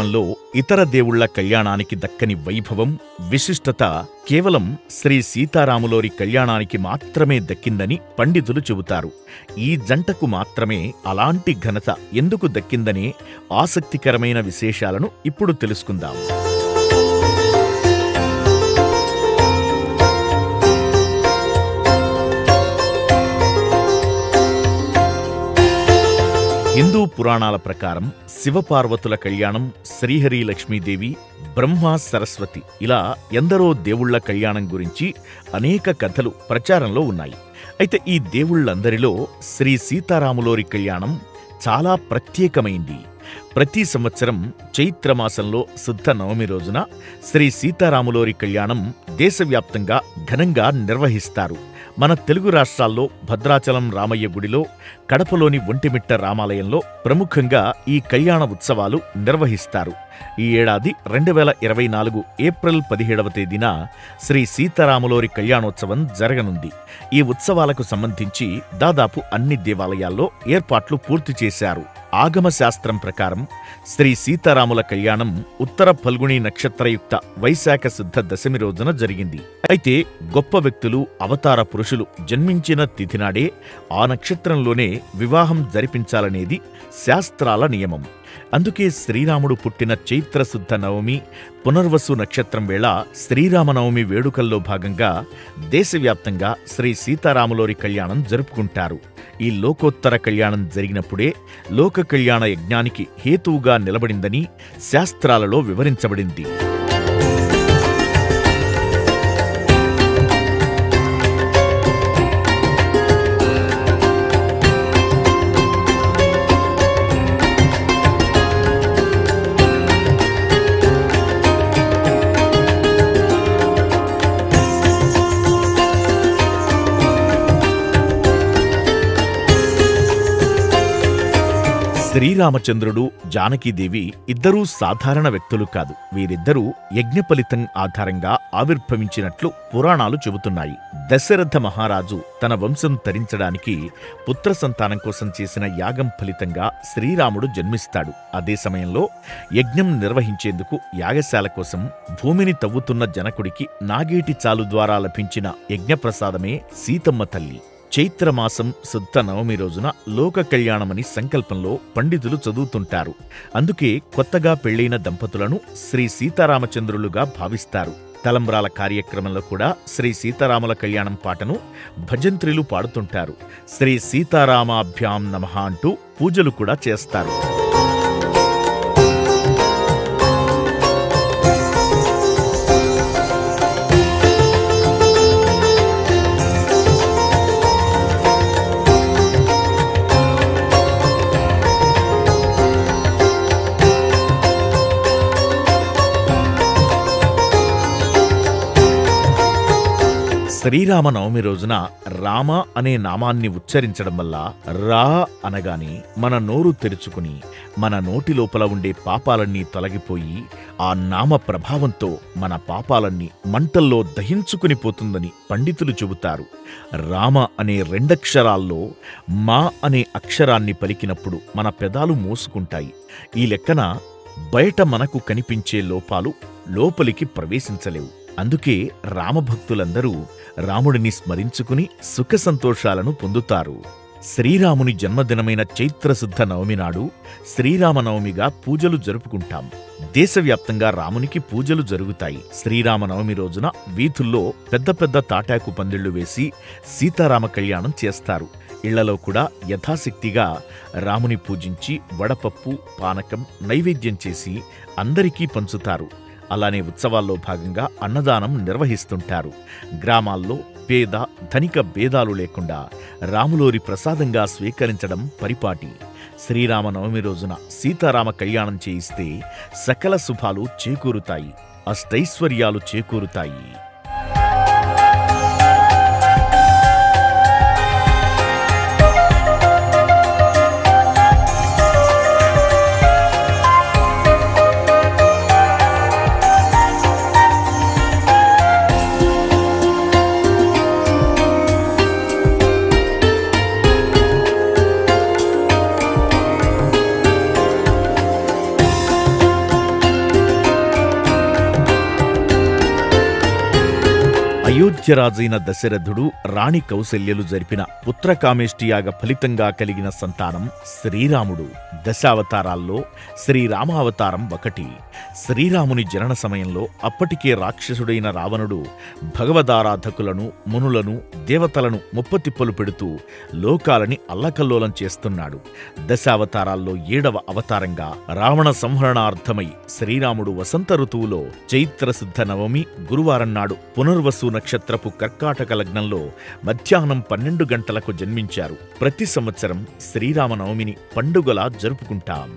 ప్రపంచంలో ఇతర దేవుళ్ల కళ్యాణానికి దక్కని వైభవం, విశిష్టత కేవలం శ్రీ సీతారాములోరి కళ్యాణానికి మాత్రమే దక్కిందని పండితులు చెబుతారు. ఈ జంటకు మాత్రమే అలాంటి ఘనత ఎందుకు దక్కిందనే ఆసక్తికరమైన విశేషాలను ఇప్పుడు తెలుసుకుందాం. హిందూ పురాణాల ప్రకారం శివపార్వతుల కళ్యాణం, శ్రీహరి లక్ష్మీదేవి, బ్రహ్మ సరస్వతి ఇలా ఎందరో దేవుళ్ల కళ్యాణం గురించి అనేక కథలు ప్రచారంలో ఉన్నాయి. అయితే ఈ దేవుళ్లందరిలో శ్రీ సీతారాములోరి కళ్యాణం చాలా ప్రత్యేకమైంది. ప్రతి సంవత్సరం చైత్రమాసంలో శుద్ధ నవమి రోజున శ్రీ సీతారాములోరి కళ్యాణం దేశవ్యాప్తంగా ఘనంగా నిర్వహిస్తారు. మన తెలుగు రాష్ట్రాల్లో భద్రాచలం రామయ్య గుడిలో, కడపలోని ఒంటిమిట్ట రామాలయంలో ప్రముఖంగా ఈ కళ్యాణ ఉత్సవాలు నిర్వహిస్తారు. ఈ ఏడాది 2024 ఏప్రిల్ 17వ తేదీన శ్రీ సీతారాములోరి కళ్యాణోత్సవం జరగనుంది. ఈ ఉత్సవాలకు సంబంధించి దాదాపు అన్ని దేవాలయాల్లో ఏర్పాట్లు పూర్తి చేశారు. ఆగమ శాస్త్రం ప్రకారం శ్రీ సీతారాముల కళ్యాణం ఉత్తర ఫల్గుణి నక్షత్రయుక్త వైశాఖ శుద్ధ దశమి రోజున జరిగింది. అయితే గొప్ప వ్యక్తులు, అవతార పురుషులు జన్మించిన తిథినాడే ఆ నక్షత్రంలోనే వివాహం జరిపించాలనేది శాస్త్రాల నియమం. అందుకే శ్రీరాముడు పుట్టిన చైత్రశుద్ధ నవమి, పునర్వసు నక్షత్రం వేళ శ్రీరామనవమి వేడుకల్లో భాగంగా దేశవ్యాప్తంగా శ్రీ సీతారాములోరి కళ్యాణం జరుపుకుంటారు. ఈ లోకోత్తర కళ్యాణం జరిగినప్పుడే లోక కళ్యాణ యజ్ఞానికి హేతువుగా నిలబడిందని శాస్త్రాలలో వివరించబడింది. శ్రీరామచంద్రుడు, జానకీదేవి ఇద్దరూ సాధారణ వ్యక్తులు కాదు. వీరిద్దరూ యజ్ఞఫలితం ఆధారంగా ఆవిర్భవించినట్లు పురాణాలు చెబుతున్నాయి. దశరథ మహారాజు తన వంశం తరించడానికి పుత్ర సంతానం కోసం చేసిన యాగం ఫలితంగా శ్రీరాముడు జన్మిస్తాడు. అదే సమయంలో యజ్ఞం నిర్వహించేందుకు యాగశాల కోసం భూమిని తవ్వుతున్న జనకుడికి నాగేటి చాలు ద్వారా లభించిన యజ్ఞప్రసాదమే సీతమ్మ తల్లి. చైత్రమాసం శుద్ధ నవమి రోజున లోక కళ్యాణమని సంకల్పంలో పండితులు చదువుతుంటారు. అందుకే కొత్తగా పెళ్లైన దంపతులను శ్రీ సీతారామచంద్రులుగా భావిస్తారు. తలంబ్రాల కార్యక్రమంలో కూడా శ్రీ సీతారాముల కళ్యాణం పాటను భజంత్రులు పాడుతుంటారు. శ్రీ సీతారామాభ్యాం నమః అంటూ పూజలు కూడా చేస్తారు. శ్రీరామనవమి రోజున రామ అనే నామాన్ని ఉచ్చరించడం వల్ల రా అనగానే మన నోరు తెరుచుకుని మన నోటి లోపల ఉండే పాపాలన్నీ తొలగిపోయి ఆ నామ ప్రభావంతో మన పాపాలన్నీ మంటల్లో దహించుకుని పోతుందని పండితులు చెబుతారు. రామ అనే రెండక్షరాల్లో మా అనే అక్షరాన్ని పలికినప్పుడు మన పెదాలు మూసుకుంటాయి. ఈ లెక్కన బయట మనకు కనిపించే లోపాలు లోపలికి ప్రవేశించలేవు. అందుకే రామభక్తులందరూ రాముడిని స్మరించుకుని సుఖ సంతోషాలను పొందుతారు. శ్రీరాముని జన్మదినమైన చైత్రశుద్ధ నవమి నాడు శ్రీరామనవమిగా పూజలు జరుపుకుంటాం. దేశవ్యాప్తంగా రామునికి పూజలు జరుగుతాయి. శ్రీరామనవమి రోజున వీధుల్లో పెద్ద పెద్ద తాటాకు పందిళ్లు వేసి సీతారామ కళ్యాణం చేస్తారు. ఇళ్లలో కూడా యథాశక్తిగా రాముని పూజించి వడపప్పు, పానకం నైవేద్యం చేసి అందరికీ పంచుతారు. అలానే ఉత్సవాల్లో భాగంగా అన్నదానం నిర్వహిస్తుంటారు. గ్రామాల్లో పేద ధనిక భేదాలు లేకుండా రాములోరి ప్రసాదంగా స్వీకరించడం పరిపాటి. శ్రీరామనవమి రోజున సీతారామ కళ్యాణం చేయిస్తే సకల శుభాలు చేకూరుతాయి, అష్టైశ్వర్యాలు చేకూరుతాయి. అయోధ్యరాజైన దశరథుడు రాణి కౌసల్యలు జరిపిన పుత్రకామేష్టియాగ ఫలితంగా కలిగిన సంతానం శ్రీరాముడు. దశావతారాల్లో శ్రీరామావతారం ఒకటి. శ్రీరాముని జనన సమయంలో అప్పటికే రాక్షసుడైన రావణుడు భగవదారాధకులను, మునులను, దేవతలను ముప్పతిప్పలు పెడుతూ లోకాలని అల్లకల్లోలం చేస్తున్నాడు. దశావతారాల్లో 7వ అవతారంగా రావణ సంహరణార్థమై శ్రీరాముడు వసంత ఋతువులో చైత్రశుద్ధ నవమి గురువారం నాడు పునర్వసు నక్షత్రపు కర్కాటక లగ్నంలో మధ్యాహ్నం 12 గంటలకు జన్మించారు. ప్రతి సంవత్సరం శ్రీరామనవమిని పండుగలా జరుపుకుంటాం.